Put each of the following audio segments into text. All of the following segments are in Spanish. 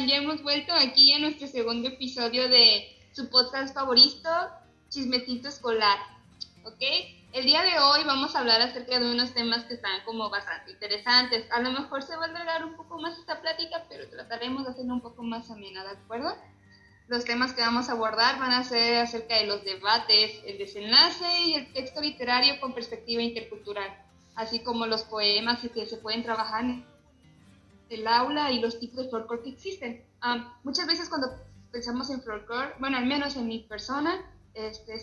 están? Ya hemos vuelto aquí a nuestro segundo episodio de su podcast favorito, Chismecito Escolar, ¿ok? El día de hoy vamos a hablar acerca de unos temas que están como bastante interesantes. A lo mejor se va a alargar un poco más esta plática, pero trataremos de hacerlo un poco más amena, ¿de acuerdo? Los temas que vamos a abordar van a ser acerca de los debates, el desenlace y el texto literario con perspectiva intercultural, así como los poemas que se pueden trabajar en el aula y los tipos de folclore que existen. Muchas veces cuando pensamos en folclore, bueno, al menos en mi persona,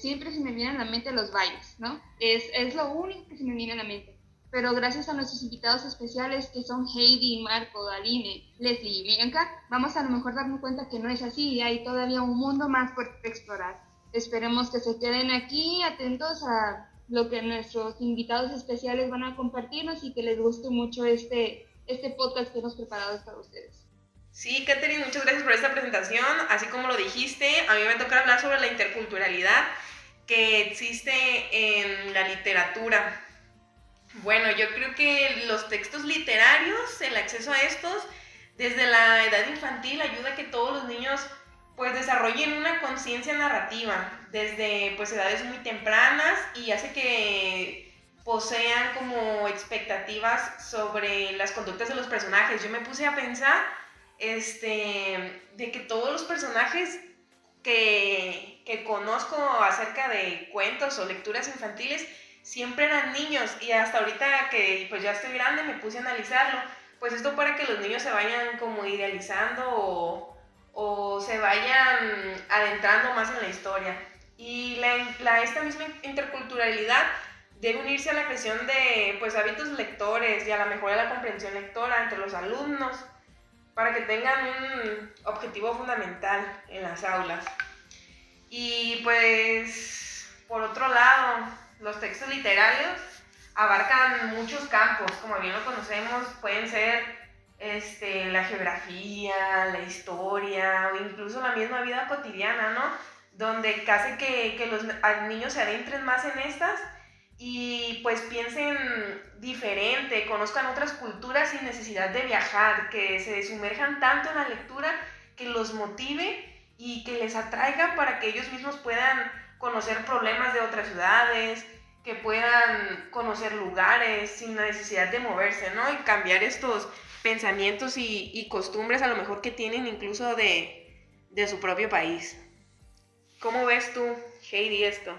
siempre se me vienen a la mente los bailes, ¿no? Es lo único que se me viene a la mente. Pero gracias a nuestros invitados especiales que son Heidi, Marco, Aline, Leslie y Bianca, vamos a lo mejor darnos cuenta que no es así y hay todavía un mundo más por explorar. Esperemos que se queden aquí atentos a lo que nuestros invitados especiales van a compartirnos y que les guste mucho este podcast que hemos preparado para ustedes. Sí, Catherine, muchas gracias por esta presentación. Así como lo dijiste, a mí me toca hablar sobre la interculturalidad que existe en la literatura. Bueno, yo creo que los textos literarios, el acceso a estos, desde la edad infantil ayuda a que todos los niños pues desarrollen una conciencia narrativa desde pues edades muy tempranas y hace que posean como expectativas sobre las conductas de los personajes. Yo me puse a pensar de que todos los personajes que conozco acerca de cuentos o lecturas infantiles siempre eran niños, y hasta ahorita que pues ya estoy grande me puse a analizarlo, pues esto para que los niños se vayan como idealizando o se vayan adentrando más en la historia. Y esta misma interculturalidad debe unirse a la creación de pues hábitos lectores y a la mejora de la comprensión lectora entre los alumnos para que tengan un objetivo fundamental en las aulas. Y pues por otro lado, los textos literarios abarcan muchos campos, como bien lo conocemos, pueden ser la geografía, la historia o incluso la misma vida cotidiana, ¿no? Donde hace que los niños se adentren más en estas y pues piensen diferente, conozcan otras culturas sin necesidad de viajar, que se sumerjan tanto en la lectura que los motive y que les atraiga para que ellos mismos puedan conocer problemas de otras ciudades, que puedan conocer lugares sin la necesidad de moverse, ¿no? Y cambiar estos pensamientos y costumbres a lo mejor que tienen incluso de su propio país. ¿Cómo ves tú, Heidi, esto?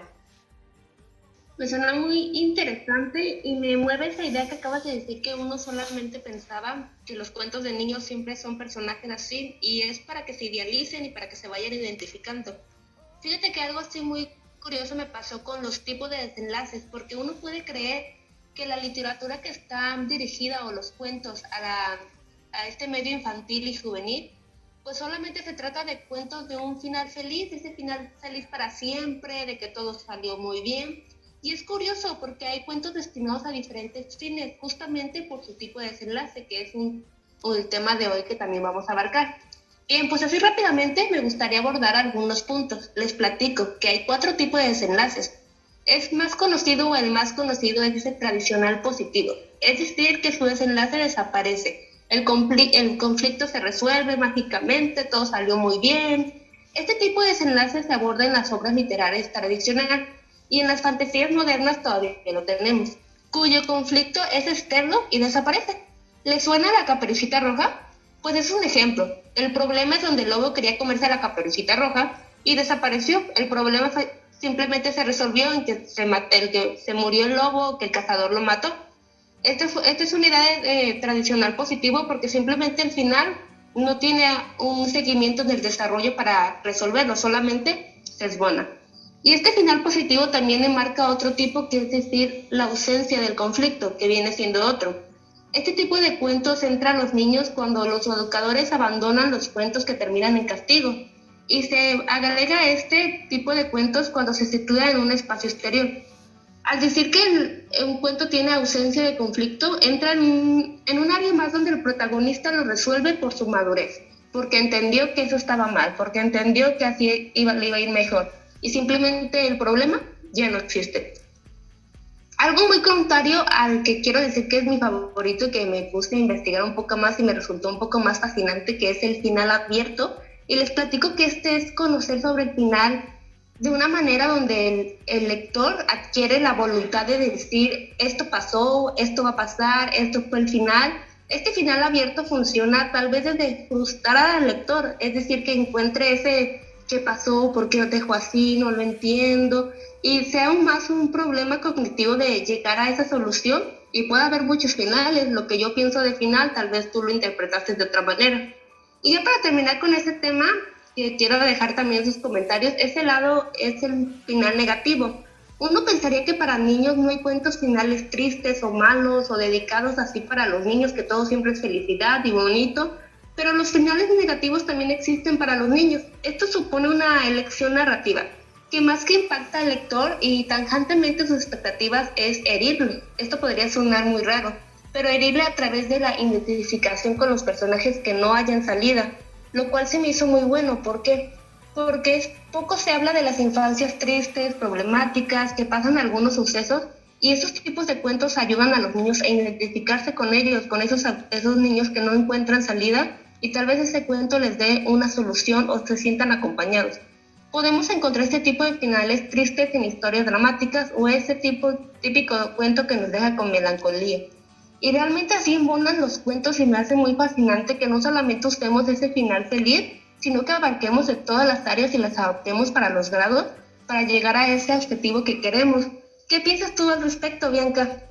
Me suena muy interesante y me mueve esa idea que acabas de decir, que uno solamente pensaba que los cuentos de niños siempre son personajes así y es para que se idealicen y para que se vayan identificando. Fíjate que algo así muy curioso me pasó con los tipos de desenlaces, porque uno puede creer que la literatura que está dirigida o los cuentos a este medio infantil y juvenil, pues solamente se trata de cuentos de un final feliz, ese final feliz para siempre, de que todo salió muy bien. Y es curioso porque hay cuentos destinados a diferentes fines, justamente por su tipo de desenlace, que es el tema de hoy que también vamos a abarcar. Bien, pues así rápidamente me gustaría abordar algunos puntos. Les platico que hay 4 tipos de desenlaces. El más conocido es el tradicional positivo, es decir, que su desenlace desaparece. El conflicto se resuelve mágicamente, todo salió muy bien. Este tipo de desenlace se aborda en las obras literarias tradicionales y en las fantasías modernas todavía lo tenemos, cuyo conflicto es externo y desaparece. ¿Le suena la Caperucita Roja? Pues es un ejemplo. El problema es donde el lobo quería comerse a la Caperucita Roja y desapareció. El problema simplemente se resolvió en que se murió el lobo, que el cazador lo mató. Esta es una idea tradicional positivo porque simplemente el final no tiene un seguimiento del desarrollo para resolverlo, solamente se esbona. Y este final positivo también enmarca otro tipo, que es decir, la ausencia del conflicto, que viene siendo otro. Este tipo de cuentos centra a los niños cuando los educadores abandonan los cuentos que terminan en castigo, y se agrega este tipo de cuentos cuando se sitúa en un espacio exterior. Al decir que un cuento tiene ausencia de conflicto, entra en un área más donde el protagonista lo resuelve por su madurez, porque entendió que eso estaba mal, porque entendió que así le iba a ir mejor, y simplemente el problema ya no existe. Algo muy contrario al que quiero decir que es mi favorito y que me puse a investigar un poco más y me resultó un poco más fascinante, que es el final abierto. Y les platico que este es conocer sobre el final de una manera donde el lector adquiere la voluntad de decir esto pasó, esto va a pasar, esto fue el final. Este final abierto funciona tal vez desde frustrar al lector, es decir, que encuentre ese qué pasó, por qué lo dejó así, no lo entiendo, y sea aún más un problema cognitivo de llegar a esa solución, y puede haber muchos finales. Lo que yo pienso de final, tal vez tú lo interpretaste de otra manera. Y ya para terminar con ese tema, que quiero dejar también sus comentarios, ese lado es el final negativo. Uno pensaría que para niños no hay cuentos finales tristes o malos o dedicados así para los niños, que todo siempre es felicidad y bonito, pero los finales negativos también existen para los niños. Esto supone una elección narrativa, que más que impacta al lector y tangentemente sus expectativas es herirle. Esto podría sonar muy raro, pero herirle a través de la identificación con los personajes que no hayan salida, lo cual se me hizo muy bueno. ¿Por qué? Porque poco se habla de las infancias tristes, problemáticas, que pasan algunos sucesos, y esos tipos de cuentos ayudan a los niños a identificarse con ellos, con esos niños que no encuentran salida, y tal vez ese cuento les dé una solución o se sientan acompañados. Podemos encontrar este tipo de finales tristes en historias dramáticas o ese típico cuento que nos deja con melancolía. Y realmente así embonan los cuentos y me hace muy fascinante que no solamente usemos ese final feliz, sino que abarquemos de todas las áreas y las adaptemos para los grados para llegar a ese objetivo que queremos. ¿Qué piensas tú al respecto, Bianca?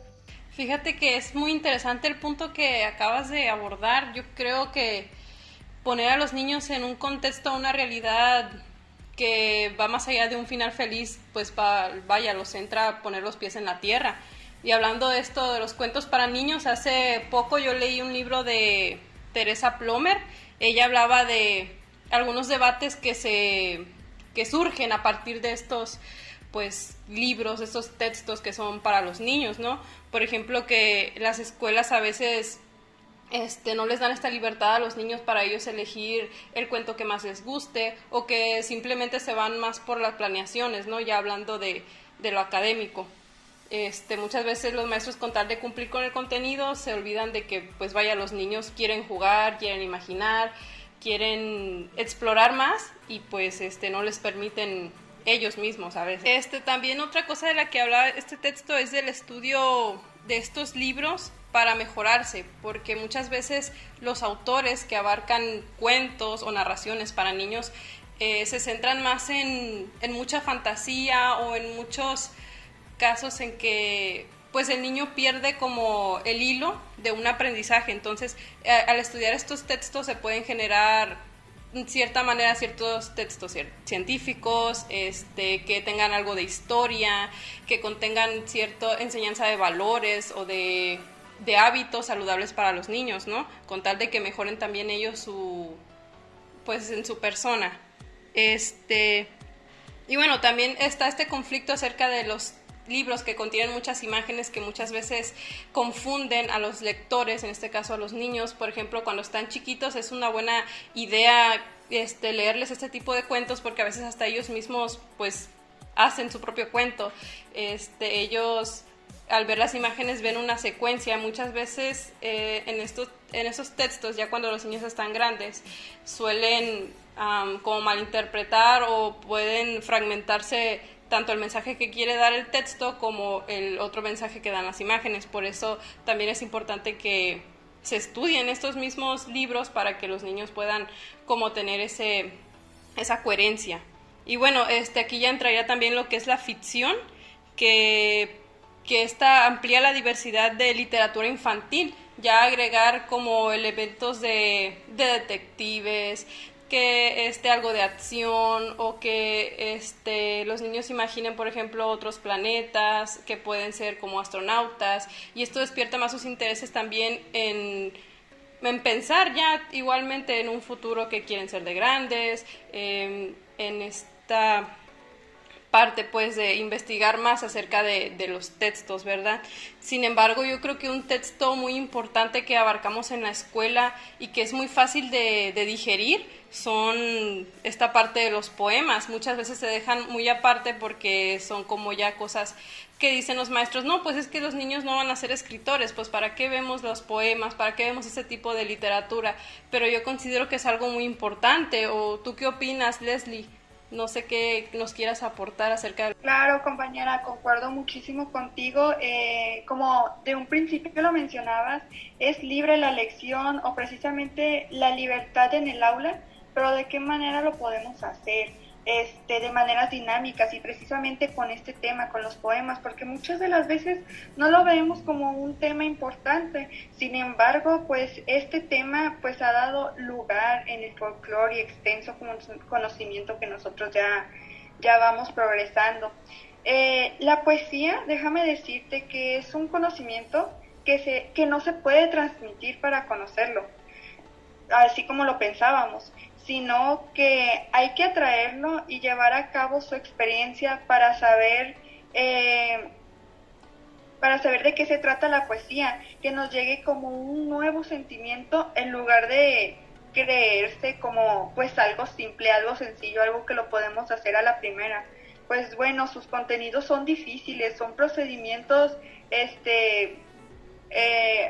Fíjate que es muy interesante el punto que acabas de abordar. Yo creo que poner a los niños en un contexto, una realidad que va más allá de un final feliz, pues vaya, los centra a poner los pies en la tierra. Y hablando de esto de los cuentos para niños, hace poco yo leí un libro de Teresa Plomer. Ella hablaba de algunos debates que surgen a partir de estos pues libros, estos textos que son para los niños, ¿no? Por ejemplo, que las escuelas a veces no les dan esta libertad a los niños para ellos elegir el cuento que más les guste, o que simplemente se van más por las planeaciones, ¿no? Ya hablando de lo académico. Muchas veces los maestros, con tal de cumplir con el contenido, se olvidan de que pues vaya, los niños quieren jugar, quieren imaginar, quieren explorar más, y pues no les permiten ellos mismos a veces. También otra cosa de la que habla este texto es del estudio de estos libros para mejorarse, porque muchas veces los autores que abarcan cuentos o narraciones para niños se centran más en mucha fantasía, o en muchos casos en que pues el niño pierde como el hilo de un aprendizaje. Entonces al estudiar estos textos se pueden generar en cierta manera ciertos textos científicos, que tengan algo de historia, que contengan cierta enseñanza de valores o de hábitos saludables para los niños, ¿no? Con tal de que mejoren también ellos pues en su persona. Y bueno, también está este conflicto acerca de los libros que contienen muchas imágenes que muchas veces confunden a los lectores, en este caso a los niños. Por ejemplo, cuando están chiquitos es una buena idea leerles este tipo de cuentos, porque a veces hasta ellos mismos pues hacen su propio cuento. Ellos al ver las imágenes ven una secuencia. Muchas veces en esos textos, ya cuando los niños están grandes, suelen como malinterpretar, o pueden fragmentarse tanto el mensaje que quiere dar el texto como el otro mensaje que dan las imágenes. Por eso también es importante que se estudien estos mismos libros para que los niños puedan como tener esa coherencia. Y bueno, aquí ya entraría también lo que es la ficción, que esta amplía la diversidad de literatura infantil, ya agregar como elementos de detectives, que algo de acción, o que los niños imaginen, por ejemplo, otros planetas que pueden ser como astronautas, y esto despierta más sus intereses también en pensar ya igualmente en un futuro que quieren ser de grandes, en esta parte pues de investigar más acerca de los textos, ¿verdad? Sin embargo, yo creo que un texto muy importante que abarcamos en la escuela y que es muy fácil de digerir son esta parte de los poemas. Muchas veces se dejan muy aparte porque son como ya cosas que dicen los maestros, no, pues es que los niños no van a ser escritores, pues ¿para qué vemos los poemas? ¿Para qué vemos ese tipo de literatura? Pero yo considero que es algo muy importante. ¿O tú qué opinas, Leslie? No sé qué nos quieras aportar acerca de... Claro, compañera, concuerdo muchísimo contigo. Como de un principio lo mencionabas, es libre la elección o precisamente la libertad en el aula, pero ¿de qué manera lo podemos hacer? De maneras dinámicas y precisamente con este tema, con los poemas, porque muchas de las veces no lo vemos como un tema importante. Sin embargo, pues este tema pues ha dado lugar en el folclore y extenso conocimiento que nosotros ya vamos progresando. La poesía, déjame decirte que es un conocimiento que no se puede transmitir para conocerlo, así como lo pensábamos, sino que hay que atraerlo y llevar a cabo su experiencia para saber de qué se trata la poesía, que nos llegue como un nuevo sentimiento en lugar de creerse como pues algo simple, algo sencillo, algo que lo podemos hacer a la primera. Pues bueno, sus contenidos son difíciles, son procedimientos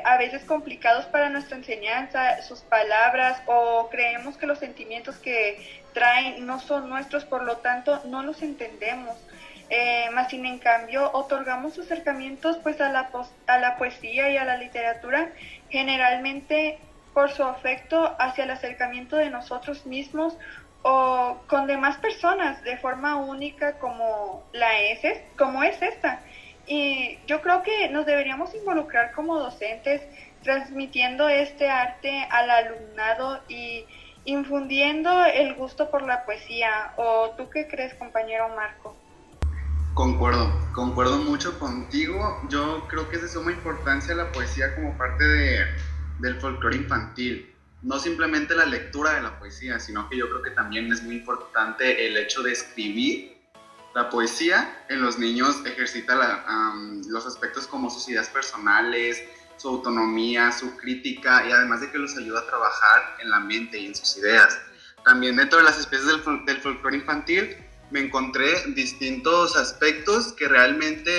a veces complicados para nuestra enseñanza, sus palabras, o creemos que los sentimientos que traen no son nuestros, por lo tanto no los entendemos. Más sin en cambio otorgamos acercamientos pues a la poesía y a la literatura generalmente por su afecto hacia el acercamiento de nosotros mismos o con demás personas de forma única como es esta. Y yo creo que nos deberíamos involucrar como docentes, transmitiendo este arte al alumnado y infundiendo el gusto por la poesía. ¿O tú qué crees, compañero Marco? Concuerdo mucho contigo. Yo creo que es de suma importancia la poesía como parte del folclore infantil. No simplemente la lectura de la poesía, sino que yo creo que también es muy importante el hecho de escribir. La poesía en los niños ejercita los aspectos como sus ideas personales, su autonomía, su crítica, y además de que los ayuda a trabajar en la mente y en sus ideas. También dentro de las especies del folclore infantil me encontré distintos aspectos que realmente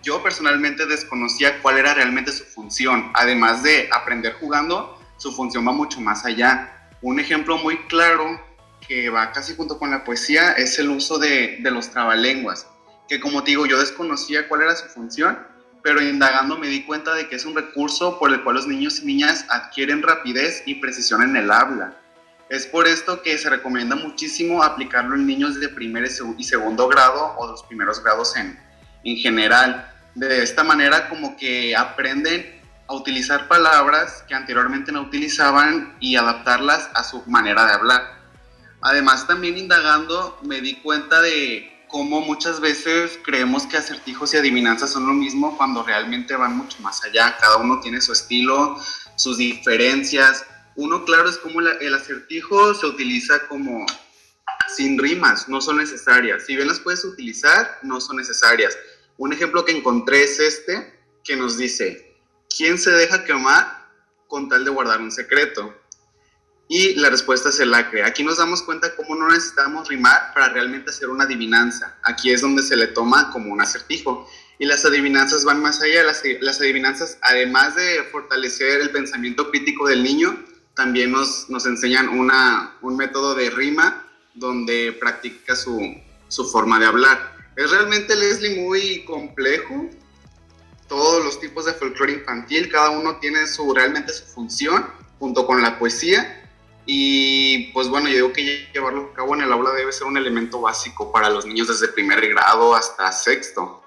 yo personalmente desconocía cuál era realmente su función. Además de aprender jugando, su función va mucho más allá. Un ejemplo muy claro que va casi junto con la poesía es el uso de los trabalenguas, que como te digo, yo desconocía cuál era su función, pero indagando me di cuenta de que es un recurso por el cual los niños y niñas adquieren rapidez y precisión en el habla. Es por esto que se recomienda muchísimo aplicarlo en niños de primer y segundo grado o los primeros grados en general. De esta manera como que aprenden a utilizar palabras que anteriormente no utilizaban y adaptarlas a su manera de hablar. Además, también indagando me di cuenta de cómo muchas veces creemos que acertijos y adivinanzas son lo mismo cuando realmente van mucho más allá. Cada uno tiene su estilo, sus diferencias. Uno, claro, es como el acertijo se utiliza como sin rimas, no son necesarias. Si bien las puedes utilizar, no son necesarias. Un ejemplo que encontré es que nos dice: ¿quién se deja quemar con tal de guardar un secreto? Y la respuesta es el acre. Aquí nos damos cuenta cómo no necesitamos rimar para realmente hacer una adivinanza. Aquí es donde se le toma como un acertijo. Y las adivinanzas van más allá. Las adivinanzas, además de fortalecer el pensamiento crítico del niño, también nos enseñan un método de rima donde practica su forma de hablar. Es realmente, Leslie, muy complejo. Todos los tipos de folclore infantil, cada uno tiene realmente su función, junto con la poesía. Y pues bueno, yo digo que llevarlo a cabo en el aula debe ser un elemento básico para los niños desde primer grado hasta sexto,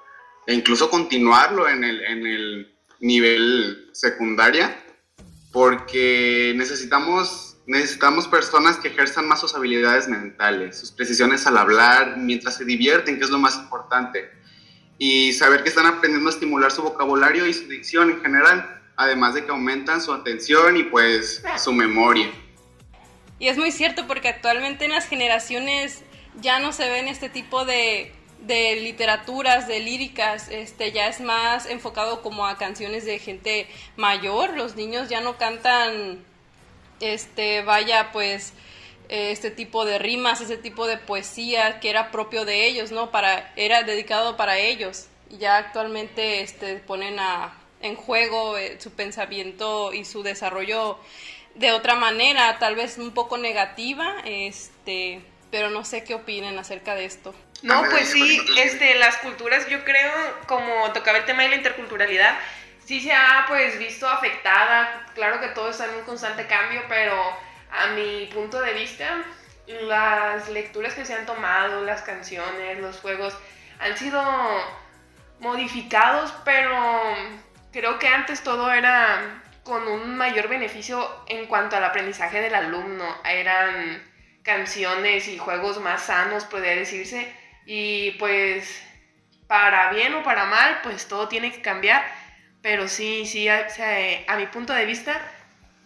e incluso continuarlo en el nivel secundaria, porque necesitamos personas que ejerzan más sus habilidades mentales, sus precisiones al hablar, mientras se divierten, que es lo más importante, y saber que están aprendiendo a estimular su vocabulario y su dicción en general, además de que aumentan su atención y pues su memoria. Y es muy cierto porque actualmente en las generaciones ya no se ven este tipo de de literaturas, de líricas, ya es más enfocado como a canciones de gente mayor. Los niños ya no cantan, este tipo de rimas, ese tipo de poesía que era propio de ellos, ¿no? Era dedicado para ellos. Y ya actualmente ponen en juego su pensamiento y su desarrollo de otra manera, tal vez un poco negativa, pero no sé qué opinen acerca de esto. No, pues sí, las culturas, yo creo, como tocaba el tema de la interculturalidad, sí se ha pues visto afectada. Claro que todo está en un constante cambio, pero a mi punto de vista, las lecturas que se han tomado, las canciones, los juegos, han sido modificados, pero creo que antes todo era con un mayor beneficio en cuanto al aprendizaje del alumno. Eran canciones y juegos más sanos, podría decirse, y pues para bien o para mal, pues todo tiene que cambiar, pero sí, a mi punto de vista,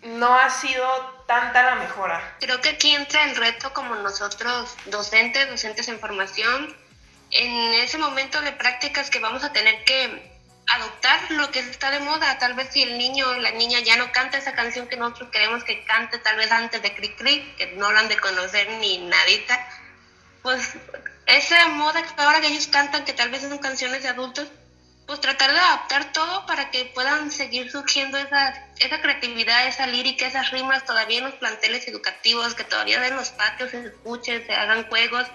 no ha sido tanta la mejora. Creo que aquí entra el reto como nosotros, docentes en formación, en ese momento de prácticas que vamos a tener que adoptar lo que está de moda. Tal vez si el niño o la niña ya no canta esa canción que nosotros queremos que cante, tal vez antes de Cri Cri, que no la han de conocer ni nadita, pues esa moda que ahora que ellos cantan, que tal vez son canciones de adultos, pues tratar de adaptar todo para que puedan seguir surgiendo esa creatividad, esa lírica, esas rimas todavía en los planteles educativos, que todavía en los patios se escuchen, se hagan juegos.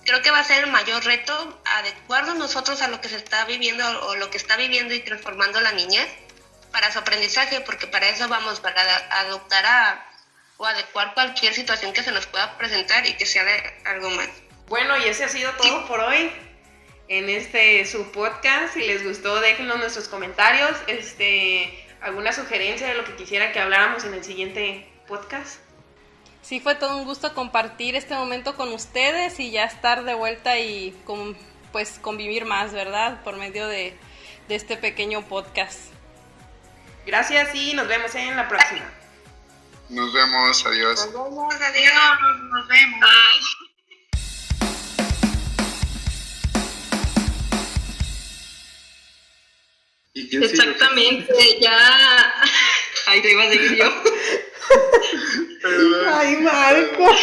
Creo que va a ser el mayor reto adecuarnos nosotros a lo que se está viviendo o lo que está viviendo y transformando la niñez para su aprendizaje, porque para eso vamos, para adoptar o adecuar cualquier situación que se nos pueda presentar y que sea de algo más. Bueno, y ese ha sido todo por hoy en su podcast. Si les gustó, déjenos nuestros comentarios, alguna sugerencia de lo que quisiera que habláramos en el siguiente podcast. Sí, fue todo un gusto compartir este momento con ustedes y ya estar de vuelta y pues convivir más, ¿verdad? Por medio de este pequeño podcast. Gracias y nos vemos en la próxima. Nos vemos, adiós. Nos vemos, adiós, nos vemos. ¿Y quién sigue? Exactamente, ya. Ahí te iba a seguir yo. Perdón. Ay, Marco.